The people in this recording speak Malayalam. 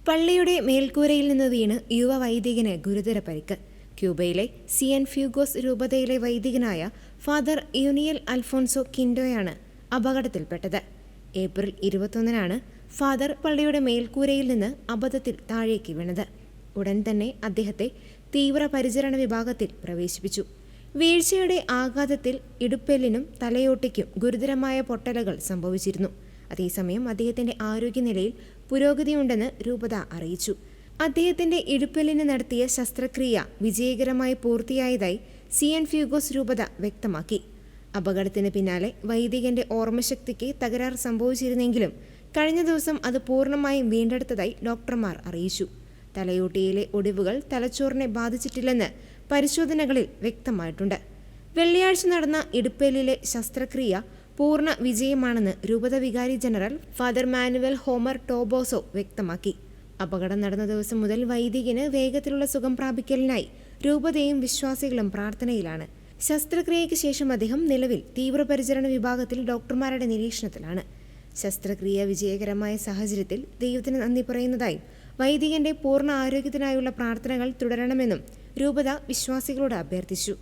പള്ളിയുടെ മേൽക്കൂരയിൽ നിന്ന് വീണ് യുവ വൈദികന് ഗുരുതര പരിക്ക്. ക്യൂബയിലെ സിയൻ ഫ്യൂഗോസ് രൂപതയിലെ വൈദികനായ ഫാദർ യൂനിയൽ അൽഫോൻസോ കിൻഡോയാണ് അപകടത്തിൽപ്പെട്ടത്. ഏപ്രിൽ 21-നാണ് ഫാദർ പള്ളിയുടെ മേൽക്കൂരയിൽ നിന്ന് അബദ്ധത്തിൽ താഴേക്ക് വീണത്. ഉടൻ തന്നെ അദ്ദേഹത്തെ തീവ്രപരിചരണ വിഭാഗത്തിൽ പ്രവേശിപ്പിച്ചു. വീഴ്ചയുടെ ആഘാതത്തിൽ ഇടുപ്പെല്ലിനും തലയോട്ടിക്കും ഗുരുതരമായ പൊട്ടലുകൾ സംഭവിച്ചിരുന്നു. അതേസമയം അദ്ദേഹത്തിന്റെ ആരോഗ്യനിലയിൽ പുരോഗതിയുണ്ടെന്ന് രൂപത അറിയിച്ചു. അദ്ദേഹത്തിന്റെ ഇടുപ്പെല്ലിന് നടത്തിയ ശസ്ത്രക്രിയ വിജയകരമായി പൂർത്തിയായതായി സിയൻ ഫ്യൂഗോസ് രൂപത വ്യക്തമാക്കി. അപകടത്തിന് പിന്നാലെ വൈദികന്റെ ഓർമ്മശക്തിക്ക് തകരാർ സംഭവിച്ചിരുന്നെങ്കിലും കഴിഞ്ഞ ദിവസം അത് പൂർണ്ണമായും വീണ്ടെടുത്തതായി ഡോക്ടർമാർ അറിയിച്ചു. തലയോട്ടിയിലെ ഒടിവുകൾ തലച്ചോറിനെ ബാധിച്ചിട്ടില്ലെന്ന് പരിശോധനകളിൽ വ്യക്തമായിട്ടുണ്ട്. വെള്ളിയാഴ്ച നടന്ന ഇടുപ്പെല്ലിലെ ശസ്ത്രക്രിയ പൂർണ്ണ വിജയമാണെന്ന് രൂപത വികാരി ജനറൽ ഫാദർ മാനുവൽ ഹോമർ ടോബോസോ വ്യക്തമാക്കി. അപകടം നടന്ന ദിവസം മുതൽ വൈദികന് വേഗത്തിലുള്ള സുഖം പ്രാപിക്കലിനായി രൂപതയും വിശ്വാസികളും പ്രാർത്ഥനയിലാണ്. ശസ്ത്രക്രിയയ്ക്ക് ശേഷം അദ്ദേഹം നിലവിൽ തീവ്രപരിചരണ വിഭാഗത്തിൽ ഡോക്ടർമാരുടെ നിരീക്ഷണത്തിലാണ്. ശസ്ത്രക്രിയ വിജയകരമായ സാഹചര്യത്തിൽ ദൈവത്തിന് നന്ദി പറയുന്നതായും വൈദികന്റെ പൂർണ്ണ ആരോഗ്യത്തിനായുള്ള പ്രാർത്ഥനകൾ തുടരണമെന്നും രൂപത വിശ്വാസികളോട് അഭ്യർത്ഥിച്ചു.